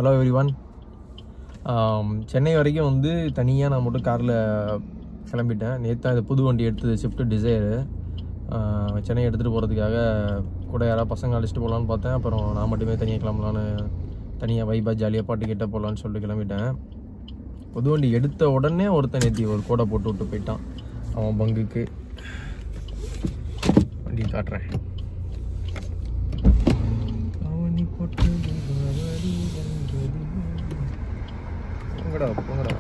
Hello everyone. Chennai வரைக்கும் வந்து தனியாக நான் மட்டும் காரில் கிளம்பிட்டேன். நேற்று தான் இந்த புது வண்டி எடுத்தது, ஸ்விஃப்ட் டிசைரு. சென்னை எடுத்துகிட்டு போகிறதுக்காக கூட யாராவது பசங்க அழைச்சிட்டு போகலான்னு பார்த்தேன். அப்புறம் நான் மட்டுமே தனியாக கிளம்பலான்னு, தனியாக வைபாக ஜாலியாக பாட்டு கேட்ட போகலான்னு சொல்லிட்டு கிளம்பிட்டேன். புது வண்டி எடுத்த உடனே ஒருத்தன் நேற்று ஒரு கோடை போட்டு விட்டு போயிட்டான் அவன் பங்குக்கு. வண்டி காட்டுறேன். போங்கடா போங்கடா.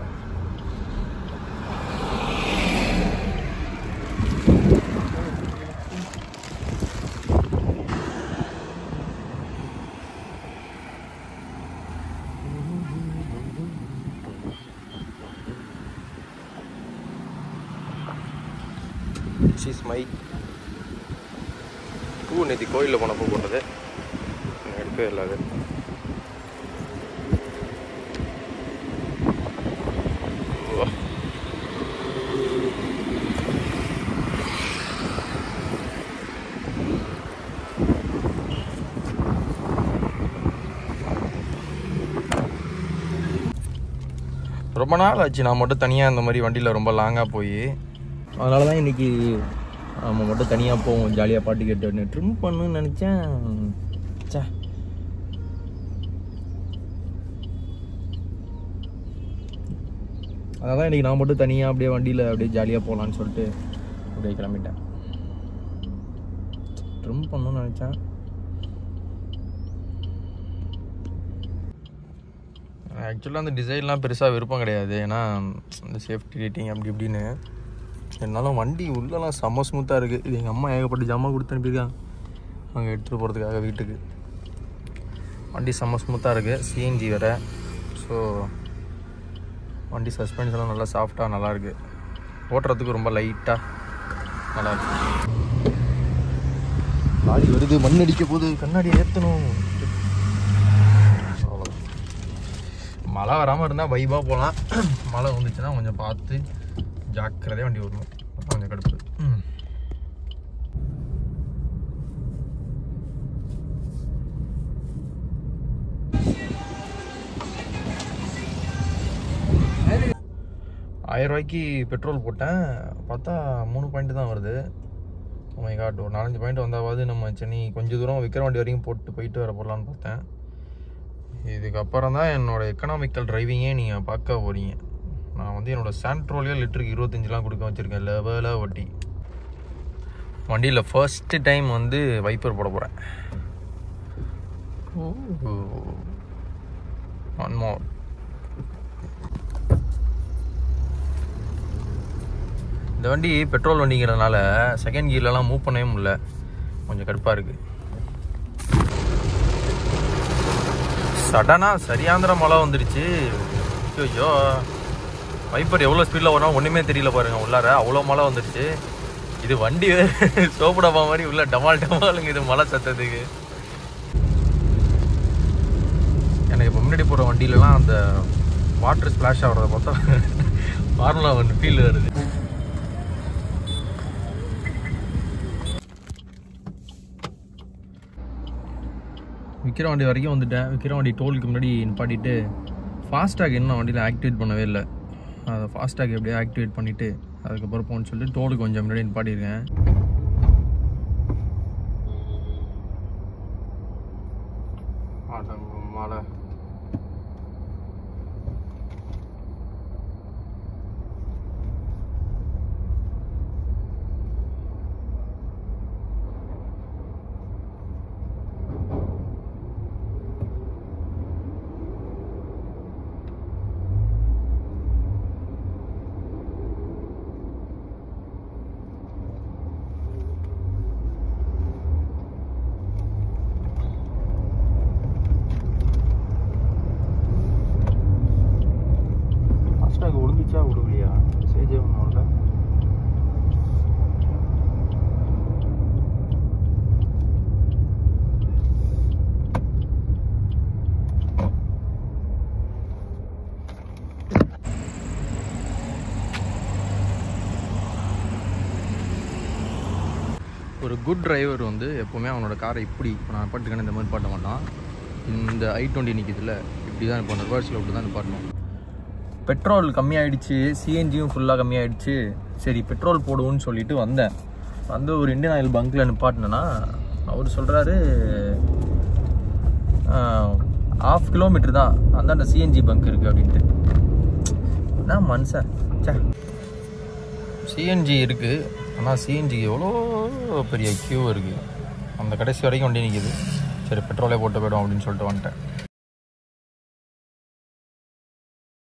மை பூ நேற்று கோயிலில் போன பூ போட்டது எடுக்கவே இல்லாது. ரொம்ப நாள் ஆச்சு நான் மட்டும் தனியாக இந்த மாதிரி வண்டியில் ரொம்ப லாங்காக போய். அதனால தான் இன்றைக்கி நம்ம மட்டும் தனியாக போவோம், ஜாலியாக பாட்டு கேட்டு ட்ரிம் பண்ணணும்னு நினச்சேன். சே, அதான் இன்றைக்கி நான் மட்டும் தனியாக அப்படியே வண்டியில் அப்படியே ஜாலியாக போகலான்னு சொல்லிட்டு அப்படியே கிளம்பிட்டேன். ட்ரிம் பண்ணணும்னு நினச்சேன். ஆக்சுவலாக அந்த டிசைன்லாம் பெருசாக விருப்பம் கிடையாது, ஏன்னா இந்த சேஃப்டி ரேட்டிங் அப்படி இப்படின்னு. என்னாலும் வண்டி உள்ளெல்லாம் செம்ம ஸ்மூத்தாக இருக்குது. இது எங்கள் அம்மா ஏகப்பட்ட ஜாமான் கொடுத்து அனுப்பியிருக்காங்க அங்கே எடுத்துகிட்டு போகிறதுக்காக வீட்டுக்கு. வண்டி செம்ம ஸ்மூத்தாக இருக்குது, சிஎன்ஜி வேறு. ஸோ வண்டி சஸ்பென்ஷன்லாம் நல்லா சாஃப்டாக நல்லாயிருக்கு, ஓட்டுறதுக்கு ரொம்ப லைட்டாக நல்லாயிருக்கு. லாரி வருது, மண் அடிக்க போது, கண்ணாடியை ஏற்றணும். அவ்வளோதான். மழை வராமல் இருந்தால் வைபாக போகலாம். மழை வந்துச்சுன்னா கொஞ்சம் பார்த்து ஜாக்கிரதையாக வண்டி வரணும், கொஞ்சம் கடுப்பு. ₹1000 பெட்ரோல் போட்டேன், பார்த்தா 3 பாயிண்ட் தான் வருது. மை காட், ஒரு 4-5 பாயிண்ட் வந்தாவது நம்ம சென்னை கொஞ்சம் தூரம் விக்கிரவாண்டி வரைக்கும் போயிட்டு வர போடலான்னு பார்த்தேன். இதுக்கப்புறம் தான் என்னோடய எக்கனாமிக்கல் டிரைவிங்கே நீங்கள் பார்க்க போகிறீங்க. நான் வந்து என்னோடய சாண்ட்ரோலியா லிட்டருக்கு 25 கொடுக்க வச்சுருக்கேன், லெவலாக வட்டி. வண்டியில் ஃபர்ஸ்ட்டு டைம் வந்து வைப்பர் போட போகிறேன். One more. இந்த வண்டி பெட்ரோல் வண்டிங்கிறதுனால செகண்ட் கியர்லலாம் மூவ் பண்ணவே முடியல, கொஞ்சம் கடுப்பாக இருக்குது. சடனாக சரியாந்திர மழை வந்துடுச்சு. ஐயோ, வைப்பர் எவ்வளோ ஸ்பீடில் வரும் ஒன்றுமே தெரியல பாருங்கள், உள்ளார அவ்வளோ மழை வந்துடுச்சு. இது வண்டி சோப்பு டப்பா மாதிரி உள்ள டமால் டமாலுங்க இது மழை சத்தத்துக்கு. எனக்கு இப்போ முன்னாடி போகிற வண்டியிலலாம் அந்த வாட்டர் ஸ்ப்ளாஷ் ஆகிறத பார்த்தா ஃபார்முலா 1 ஃபீல் வருது. விக்கிரவாண்டி வரைக்கும் வந்துட்டேன். விக்கிரவாண்டி டோலுக்கு முன்னாடி நிப்பாட்டிட்டு ஃபாஸ்டாக் இன்னும் வண்டியில் ஆக்டிவேட் பண்ணவே இல்லை. அதை ஃபாஸ்டாக் எப்படியோ ஆக்டிவேட் பண்ணிவிட்டு அதுக்கப்புறம் போகணுன்னு சொல்லிட்டு டோலுக்கு கொஞ்சம் முன்னாடி நிப்பாட்டியிருக்கேன். மழை விடுவியா சேஜே ஒன்றும் இல்லை. ஒரு குட் டிரைவர் எப்போவுமே அவனோட காரை இப்படி இப்போ நான் பாட்டுக்கான இந்த மாதிரி பாட்ட மாட்டான். இந்த i20 நிற்கிதுல இப்படி இப்படி தான் இப்போ ரிவர்ஸில் இப்படி தான் நிப்பாட்டணும். பெட்ரோல் கம்மியாயிடுச்சு, சிஎன்ஜியும் ஃபுல்லாக கம்மியாயிடுச்சு. சரி பெட்ரோல் போடுவோன்னு சொல்லிட்டு வந்தேன். வந்து ஒரு இண்டியன் ஆயில் பங்க்கில் நிப்பாட்டினேன்னா அவர் சொல்கிறாரு 1/2 கிலோமீட்டர் தான் அந்த சிஎன்ஜி பங்க் இருக்குது அப்படின்ட்டு. நான் மனுஷன் சிஎன்ஜி இருக்குது, ஆனால் சிஎன்ஜிக்கு எவ்வளோ பெரிய க்யூ இருக்குது. அந்த கடைசி வரைக்கும் வண்டி நிற்கிது. சரி பெட்ரோலே போட்டு போய்டும் அப்படின்னு சொல்லிட்டு வந்துட்டேன்.